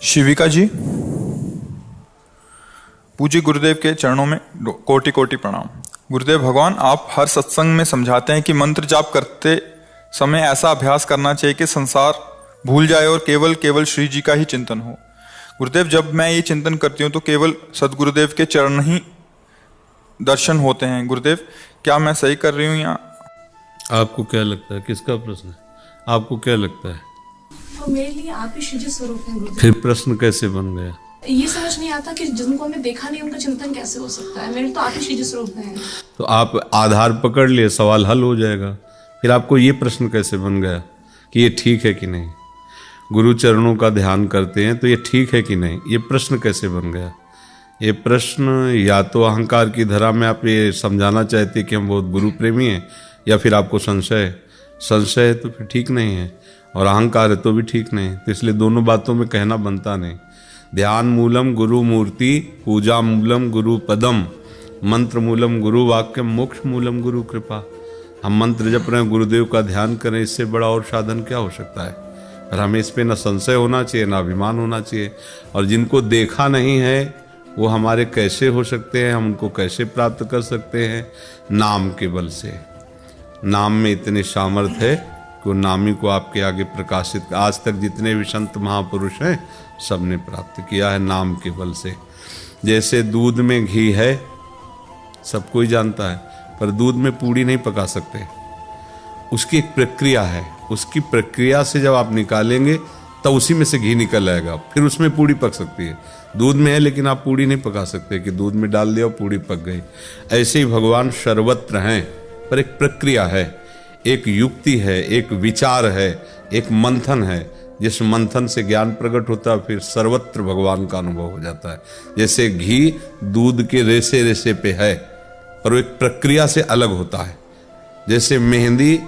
शिविका जी, पूज्य गुरुदेव के चरणों में कोटि कोटि प्रणाम। गुरुदेव भगवान, आप हर सत्संग में समझाते हैं कि मंत्र जाप करते समय ऐसा अभ्यास करना चाहिए कि संसार भूल जाए और केवल केवल श्री जी का ही चिंतन हो। गुरुदेव, जब मैं ये चिंतन करती हूँ तो केवल सदगुरुदेव के चरण ही दर्शन होते हैं। गुरुदेव, क्या मैं सही कर रही हूँ या? आपको क्या लगता है, किसका प्रश्न है? आपको क्या लगता है? तो मेरे लिए आप ही शिव स्वरूप हैं गुरुदेव। फिर प्रश्न कैसे बन गया? ये समझ नहीं आता कि जिनको हमने देखा नहीं उनका चिंतन कैसे हो सकता है। मेरे तो आप ही शिव स्वरूप हैं। तो आप आधार पकड़ लिए, सवाल हल हो जाएगा। फिर आपको ये प्रश्न कैसे बन गया कि ये ठीक है कि नहीं? गुरु चरणों का ध्यान करते हैं तो ये ठीक है कि नहीं, ये प्रश्न कैसे बन गया? ये प्रश्न या तो अहंकार की धरा में आप ये समझाना चाहते हैं कि हम बहुत गुरु प्रेमी हैं, या फिर आपको संशय है तो फिर ठीक नहीं है, और अहंकार है तो भी ठीक नहीं। तो इसलिए दोनों बातों में कहना बनता नहीं। ध्यान मूलम गुरु मूर्ति, पूजा मूलम गुरु पदम, मंत्र मूलम गुरु वाक्यम, मोक्ष मूलम गुरु कृपा। हम मंत्र जप रहे हैं, गुरुदेव का ध्यान करें, इससे बड़ा और साधन क्या हो सकता है? पर हमें इस पर ना संशय होना चाहिए, ना अभिमान होना चाहिए। और जिनको देखा नहीं है वो हमारे कैसे हो सकते हैं, हम उनको कैसे प्राप्त कर सकते हैं? नाम के बल से। नाम में इतने सामर्थ्य है कि वो नामी को आपके आगे प्रकाशित, आज तक जितने भी संत महापुरुष हैं सबने प्राप्त किया है नाम के बल से। जैसे दूध में घी है, सब कोई जानता है, पर दूध में पूड़ी नहीं पका सकते। उसकी एक प्रक्रिया है, उसकी प्रक्रिया से जब आप निकालेंगे तब उसी में से घी निकल आएगा, फिर उसमें पूड़ी पक सकती है। दूध में है लेकिन आप पूड़ी नहीं पका सकते कि दूध में डाल दिया और पूड़ी पक गई। ऐसे ही भगवान सर्वत्र हैं, पर एक प्रक्रिया है, एक युक्ति है, एक विचार है, एक मंथन है। जिस मंथन से ज्ञान प्रकट होता है, फिर सर्वत्र भगवान का अनुभव हो जाता है। जैसे घी दूध के रेसे रेसे पे है, पर वो एक प्रक्रिया से अलग होता है। जैसे मेहंदी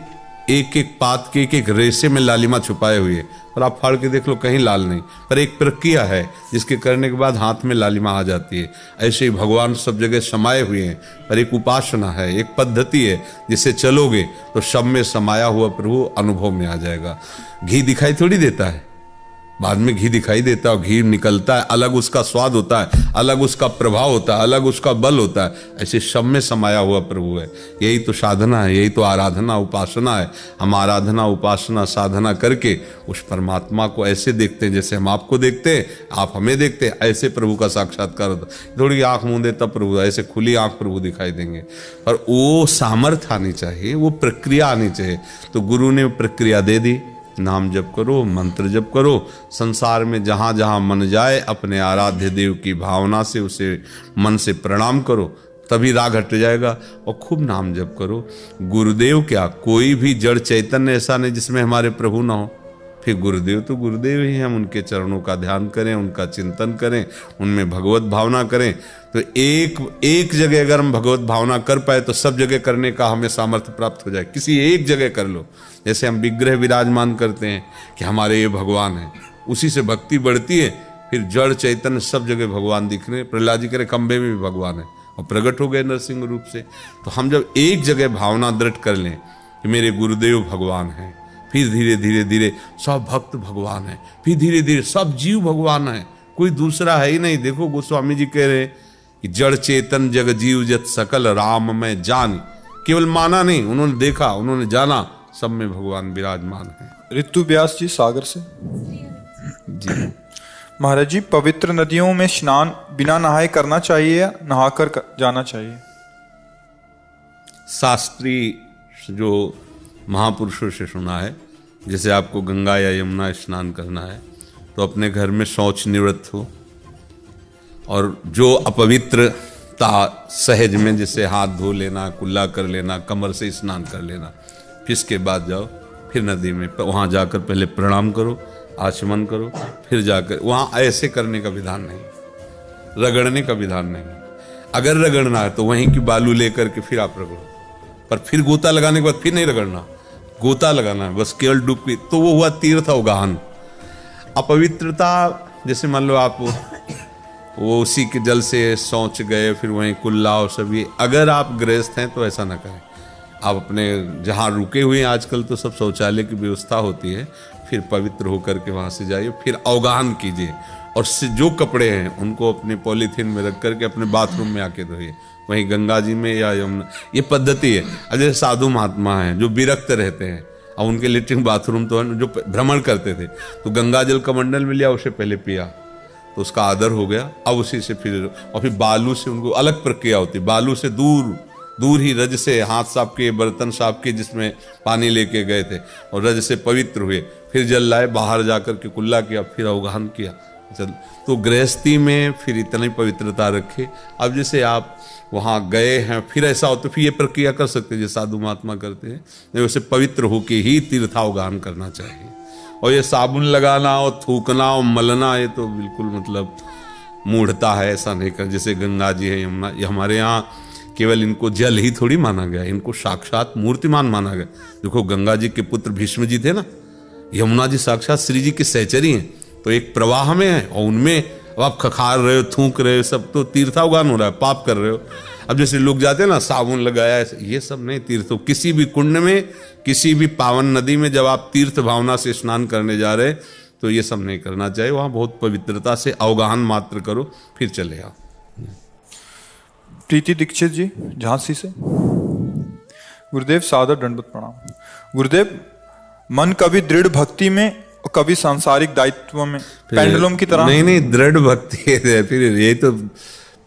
एक एक पात के एक एक रेसे में लालिमा छुपाए हुए है, और आप फाड़ के देख लो कहीं लाल नहीं, पर एक प्रक्रिया है जिसके करने के बाद हाथ में लालिमा आ जाती है। ऐसे ही भगवान सब जगह समाये हुए हैं, पर एक उपासना है, एक पद्धति है, जिसे चलोगे तो सब में समाया हुआ प्रभु अनुभव में आ जाएगा। घी दिखाई थोड़ी देता है, बाद में घी दिखाई देता है, घी निकलता है, अलग उसका स्वाद होता है, अलग उसका प्रभाव होता है, अलग उसका बल होता है। ऐसे सब में समाया हुआ प्रभु है। यही तो साधना है, यही तो आराधना उपासना है। हम आराधना उपासना साधना करके उस परमात्मा को ऐसे देखते हैं जैसे हम आपको देखते हैं, आप हमें देखते हैं। ऐसे प्रभु का साक्षात्कार होता है। थोड़ी आंख मूंदे तब प्रभु, ऐसे खुली आंख प्रभु दिखाई देंगे, पर वो सामर्थ्य आनी चाहिए, वो प्रक्रिया आनी चाहिए। तो गुरु ने प्रक्रिया दे दी। नाम जप करो, मंत्र जप करो, संसार में जहाँ जहाँ मन जाए अपने आराध्य देव की भावना से उसे मन से प्रणाम करो, तभी राग हट जाएगा। और खूब नाम जप करो। गुरुदेव क्या, कोई भी जड़ चैतन्य ऐसा नहीं जिसमें हमारे प्रभु ना हो। फिर गुरुदेव तो गुरुदेव ही हैं। हम उनके चरणों का ध्यान करें, उनका चिंतन करें, उनमें भगवत भावना करें। तो एक जगह अगर हम भगवत भावना कर पाए तो सब जगह करने का हमें सामर्थ्य प्राप्त हो जाए। किसी एक जगह कर लो, जैसे हम विग्रह विराजमान करते हैं कि हमारे ये भगवान है, उसी से भक्ति बढ़ती है। फिर जड़ चैतन्य सब जगह भगवान दिख रहे। प्रहलाद जी करे खंबे में भी भगवान है और प्रकट हो गए नरसिंह रूप से। तो हम जब एक जगह भावना दृढ़ कर लें कि मेरे गुरुदेव भगवान हैं, फिर धीरे धीरे धीरे सब भक्त भगवान है, फिर धीरे धीरे सब जीव भगवान है, कोई दूसरा है ही नहीं। देखो गोस्वामी जी कह रहे कि जड़ चेतन जग जीव जत सकल राम में जान। केवल माना नहीं, उन्होंने देखा, उन्होंने जाना, सब में भगवान विराजमान है। ऋतु व्यास जी सागर से जी महाराज जी, पवित्र नदियों में स्नान बिना नहाए करना चाहिए या नहाकर जाना चाहिए? शास्त्रीय जो महापुरुषों से सुना है, जैसे आपको गंगा या यमुना स्नान करना है तो अपने घर में शौच निवृत्त हो, और जो अपवित्रता सहज में जैसे हाथ धो लेना, कुल्ला कर लेना, कमर से स्नान कर लेना, फिर इसके बाद जाओ, फिर नदी में वहाँ जाकर पहले प्रणाम करो, आचमन करो, फिर जाकर वहाँ ऐसे करने का विधान नहीं, रगड़ने का विधान नहीं। अगर रगड़ना है तो वहीं की बालू लेकर के फिर आप रगड़ो, पर फिर गोता लगाने के बाद फिर नहीं रगड़ना, गोता लगाना है बस, केवल डुबकी। तो वो हुआ तीर्थ अवगाहन। अपवित्रता, जैसे मान लो आप वो उसी के जल से शौच गए, फिर वहीं कुल्ला और सभी, अगर आप गृहस्थ हैं तो ऐसा ना करें। आप अपने जहाँ रुके हुए हैं, आजकल तो सब शौचालय की व्यवस्था होती है, फिर पवित्र होकर के वहाँ से जाइए, फिर अवगाहन कीजिए। और जो कपड़े हैं उनको अपने पॉलीथीन में रख करके अपने बाथरूम में आके धोइए, वहीं गंगा जी में या यमुना। ये पद्धति है। अब जैसे साधु महात्मा हैं जो विरक्त रहते हैं, और उनके लेटरिन बाथरूम तो जो भ्रमण करते थे, तो गंगा जल कमंडल में लिया, उसे पहले पिया तो उसका आदर हो गया। अब उसी से फिर बालू से उनको अलग प्रक्रिया होती, बालू से दूर ही रज से हाथ साफ किए, बर्तन साफ किए जिसमें पानी लेके गए थे, और रज से पवित्र हुए, फिर जल लाए, बाहर जाकर के कुल्ला किया, फिर अवगाहन किया। चल, तो गृहस्थी में फिर इतनी पवित्रता रखे। अब जैसे आप वहाँ गए हैं, फिर ऐसा हो तो फिर ये प्रक्रिया कर सकते हैं जो साधु महात्मा करते हैं, वैसे पवित्र होके ही तीर्थावगाहन करना चाहिए। और ये साबुन लगाना और थूकना और मलना, ये तो बिल्कुल मतलब मूढ़ता है, ऐसा नहीं कर। जैसे गंगा जी है, यमुना, ये हमारे यहाँ केवल इनको जल ही थोड़ी माना गया, इनको साक्षात मूर्तिमान माना गया। देखो गंगा जी के पुत्र भीष्म जी थे ना, यमुना जी साक्षात श्री जी के सहचरी हैं, तो एक प्रवाह में है, और उनमें अब आप खखार रहे हो, थूक रहे हो, सब तो तीर्थावगान हो रहा है, पाप कर रहे हो। अब जैसे लोग जाते हैं ना, साबुन लगाया, ये सब नहीं तीर्थों। किसी भी कुंड में, किसी भी पावन नदी में जब आप तीर्थ भावना से स्नान करने जा रहे, तो ये सब नहीं करना चाहिए। वहाँ बहुत पवित्रता से अवगाहन मात्र करो, फिर चले आओ। प्रीति दीक्षित जी झांसी से। गुरुदेव सादर दंडवत प्रणाम। गुरुदेव, मन कभी दृढ़ भक्ति में और कभी सांसारिक दायित्व में पेंडुलम की तरह। नहीं, दृढ़ भक्ति है, फिर ये तो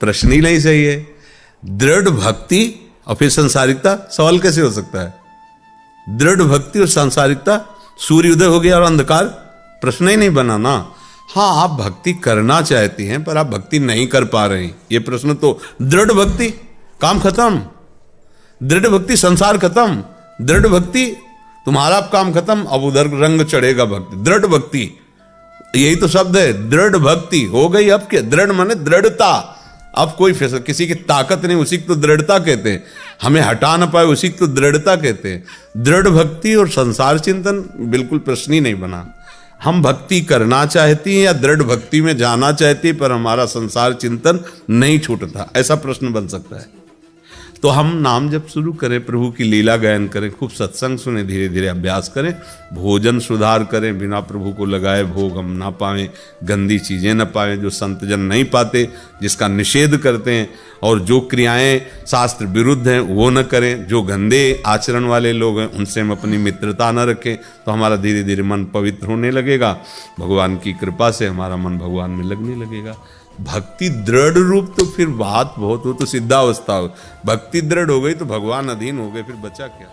प्रश्न ही नहीं सही है। दृढ़ भक्ति और फिर सांसारिकता, सवाल कैसे हो सकता है? दृढ़ भक्ति और सांसारिकता, सूर्य उदय हो गया और अंधकार, प्रश्न ही नहीं बना ना। हाँ, आप भक्ति करना चाहती हैं पर आप भक्ति नहीं कर पा रही, ये प्रश्न तो। दृढ़ भक्ति, काम खत्म। दृढ़ भक्ति, संसार खत्म। दृढ़ भक्ति, तुम्हारा काम खत्म, अब उधर रंग चढ़ेगा भक्ति। दृढ़ भक्ति, यही तो शब्द है, दृढ़ भक्ति हो गई। अब क्या? दृढ़ माने दृढ़ता। अब कोई फैसला, किसी की ताकत नहीं, उसी को तो दृढ़ता कहते हैं। हमें हटा ना पाए, उसी को तो दृढ़ता कहते हैं। दृढ़ भक्ति और संसार चिंतन बिल्कुल प्रश्न ही नहीं बना। हम भक्ति करना चाहती हैं या दृढ़ भक्ति में जाना चाहती है, पर हमारा संसार चिंतन नहीं छूटता, ऐसा प्रश्न बन सकता है। तो हम नाम जब शुरू करें, प्रभु की लीला गायन करें, खूब सत्संग सुने, धीरे धीरे अभ्यास करें, भोजन सुधार करें, बिना प्रभु को लगाए भोग हम ना पाएं, गंदी चीज़ें ना पाएं जो संतजन नहीं पाते, जिसका निषेध करते हैं, और जो क्रियाएं शास्त्र विरुद्ध हैं वो न करें, जो गंदे आचरण वाले लोग हैं उनसे हम अपनी मित्रता न रखें, तो हमारा धीरे धीरे मन पवित्र होने लगेगा। भगवान की कृपा से हमारा मन भगवान में लगने लगेगा। भक्ति दृढ़ रूप तो फिर बात बहुत हो, तो सिद्धावस्था हो। भक्ति दृढ़ हो गई तो भगवान अधीन हो गए, फिर बचा क्या?